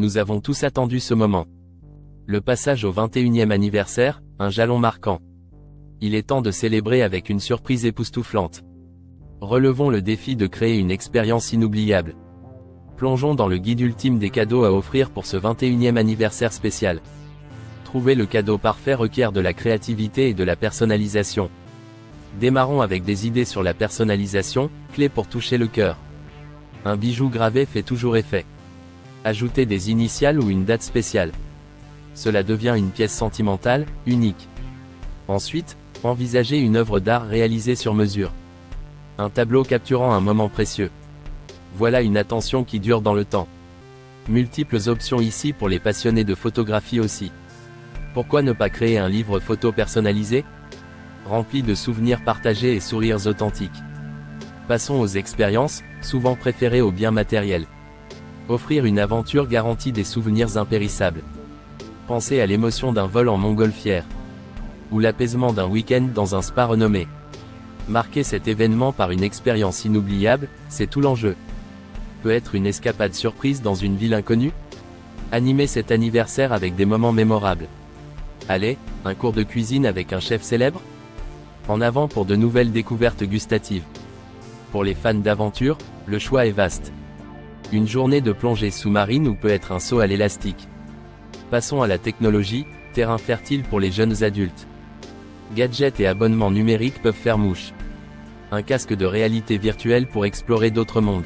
Nous avons tous attendu ce moment. Le passage au 21e anniversaire, un jalon marquant. Il est temps de célébrer avec une surprise époustouflante. Relevons le défi de créer une expérience inoubliable. Plongeons dans le guide ultime des cadeaux à offrir pour ce 21e anniversaire spécial. Trouver le cadeau parfait requiert de la créativité et de la personnalisation. Démarrons avec des idées sur la personnalisation, clé pour toucher le cœur. Un bijou gravé fait toujours effet. Ajoutez des initiales ou une date spéciale. Cela devient une pièce sentimentale, unique. Ensuite, envisagez une œuvre d'art réalisée sur mesure. Un tableau capturant un moment précieux. Voilà une attention qui dure dans le temps. Multiples options ici pour les passionnés de photographie aussi. Pourquoi ne pas créer un livre photo personnalisé, rempli de souvenirs partagés et sourires authentiques? Passons aux expériences, souvent préférées aux biens matériels. Offrir une aventure garantit des souvenirs impérissables. Pensez à l'émotion d'un vol en montgolfière. Ou l'apaisement d'un week-end dans un spa renommé. Marquer cet événement par une expérience inoubliable, c'est tout l'enjeu. Peut être une escapade surprise dans une ville inconnue? Animez cet anniversaire avec des moments mémorables. Allez, un cours de cuisine avec un chef célèbre? En avant pour de nouvelles découvertes gustatives. Pour les fans d'aventure, le choix est vaste. Une journée de plongée sous-marine ou peut être un saut à l'élastique. Passons à la technologie, terrain fertile pour les jeunes adultes. Gadgets et abonnements numériques peuvent faire mouche. Un casque de réalité virtuelle pour explorer d'autres mondes.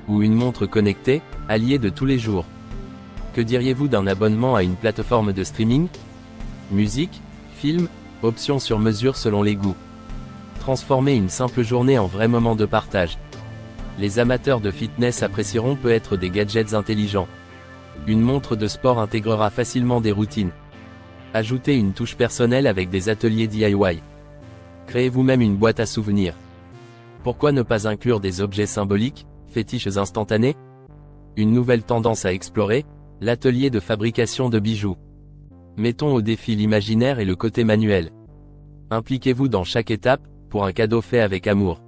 Ou une montre connectée, alliée de tous les jours. Que diriez-vous d'un abonnement à une plateforme de streaming? Musique, films, options sur mesure selon les goûts. Transformer une simple journée en vrai moment de partage. Les amateurs de fitness apprécieront peut-être des gadgets intelligents. Une montre de sport intégrera facilement des routines. Ajoutez une touche personnelle avec des ateliers DIY. Créez vous-même une boîte à souvenirs. Pourquoi ne pas inclure des objets symboliques, fétiches instantanés? Une nouvelle tendance à explorer, l'atelier de fabrication de bijoux. Mettons au défi l'imaginaire et le côté manuel. Impliquez-vous dans chaque étape, pour un cadeau fait avec amour.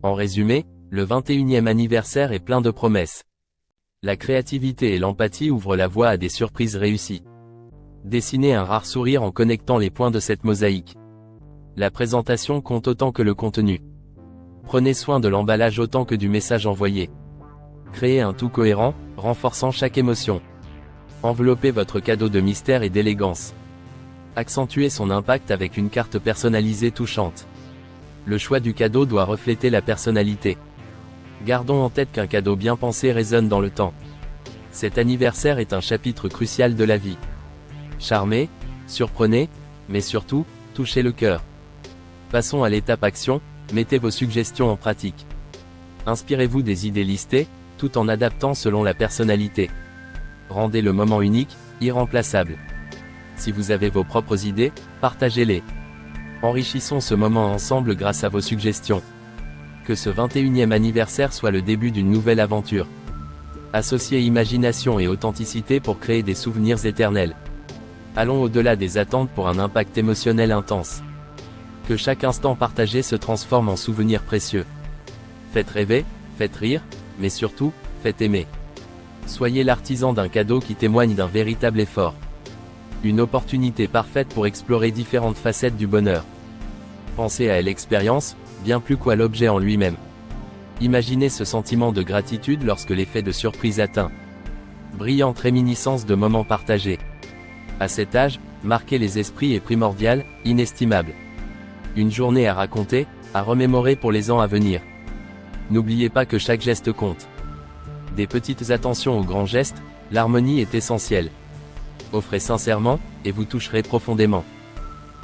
En résumé, le 21e anniversaire est plein de promesses. La créativité et l'empathie ouvrent la voie à des surprises réussies. Dessinez un rare sourire en connectant les points de cette mosaïque. La présentation compte autant que le contenu. Prenez soin de l'emballage autant que du message envoyé. Créez un tout cohérent, renforçant chaque émotion. Enveloppez votre cadeau de mystère et d'élégance. Accentuez son impact avec une carte personnalisée touchante. Le choix du cadeau doit refléter la personnalité. Gardons en tête qu'un cadeau bien pensé résonne dans le temps. Cet anniversaire est un chapitre crucial de la vie. Charmez, surprenez, mais surtout, touchez le cœur. Passons à l'étape action, mettez vos suggestions en pratique. Inspirez-vous des idées listées, tout en adaptant selon la personnalité. Rendez le moment unique, irremplaçable. Si vous avez vos propres idées, partagez-les. Enrichissons ce moment ensemble grâce à vos suggestions. Que ce 21e anniversaire soit le début d'une nouvelle aventure. Associez imagination et authenticité pour créer des souvenirs éternels. Allons au-delà des attentes pour un impact émotionnel intense. Que chaque instant partagé se transforme en souvenir précieux. Faites rêver, faites rire, mais surtout, faites aimer. Soyez l'artisan d'un cadeau qui témoigne d'un véritable effort. Une opportunité parfaite pour explorer différentes facettes du bonheur. Pensez à l'expérience, bien plus qu'à l'objet en lui-même. Imaginez ce sentiment de gratitude lorsque l'effet de surprise atteint. Brillante réminiscence de moments partagés. À cet âge, marquer les esprits est primordial, inestimable. Une journée à raconter, à remémorer pour les ans à venir. N'oubliez pas que chaque geste compte. Des petites attentions aux grands gestes, l'harmonie est essentielle. Offrez sincèrement, et vous toucherez profondément.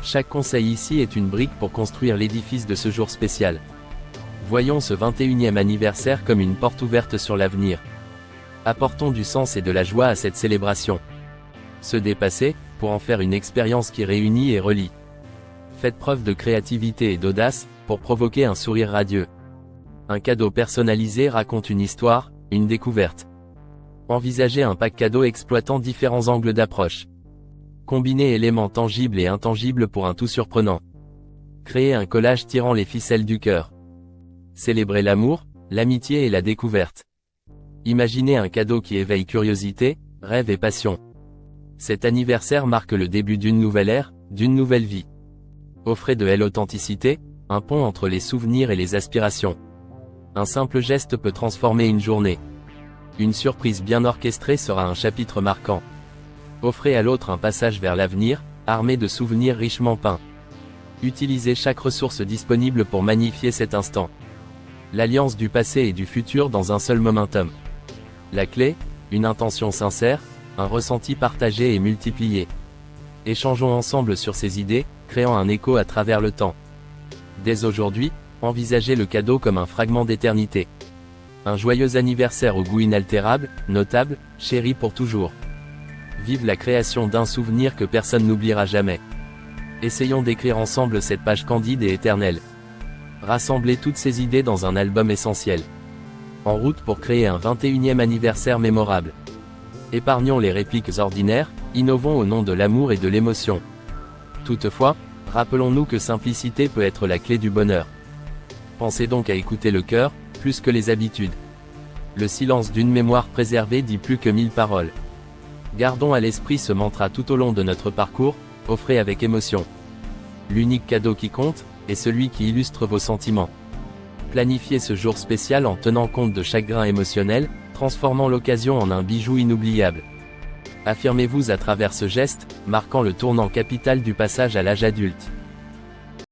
Chaque conseil ici est une brique pour construire l'édifice de ce jour spécial. Voyons ce 21e anniversaire comme une porte ouverte sur l'avenir. Apportons du sens et de la joie à cette célébration. Se dépasser, pour en faire une expérience qui réunit et relie. Faites preuve de créativité et d'audace, pour provoquer un sourire radieux. Un cadeau personnalisé raconte une histoire, une découverte. Envisagez un pack cadeau exploitant différents angles d'approche. Combinez éléments tangibles et intangibles pour un tout surprenant. Créez un collage tirant les ficelles du cœur. Célébrez l'amour, l'amitié et la découverte. Imaginez un cadeau qui éveille curiosité, rêve et passion. Cet anniversaire marque le début d'une nouvelle ère, d'une nouvelle vie. Offrez de l'authenticité, un pont entre les souvenirs et les aspirations. Un simple geste peut transformer une journée. Une surprise bien orchestrée sera un chapitre marquant. Offrez à l'autre un passage vers l'avenir, armé de souvenirs richement peints. Utilisez chaque ressource disponible pour magnifier cet instant. L'alliance du passé et du futur dans un seul momentum. La clé, une intention sincère, un ressenti partagé et multiplié. Échangeons ensemble sur ces idées, créant un écho à travers le temps. Dès aujourd'hui, envisagez le cadeau comme un fragment d'éternité. Un joyeux anniversaire au goût inaltérable, notable, chéri pour toujours. Vive la création d'un souvenir que personne n'oubliera jamais. Essayons d'écrire ensemble cette page candide et éternelle. Rassemblez toutes ces idées dans un album essentiel. En route pour créer un 21e anniversaire mémorable. Épargnons les répliques ordinaires, innovons au nom de l'amour et de l'émotion. Toutefois, rappelons-nous que simplicité peut être la clé du bonheur. Pensez donc à écouter le cœur, plus que les habitudes. Le silence d'une mémoire préservée dit plus que 1000 paroles. Gardons à l'esprit ce mantra tout au long de notre parcours, offrez avec émotion. L'unique cadeau qui compte, est celui qui illustre vos sentiments. Planifiez ce jour spécial en tenant compte de chaque grain émotionnel, transformant l'occasion en un bijou inoubliable. Affirmez-vous à travers ce geste, marquant le tournant capital du passage à l'âge adulte.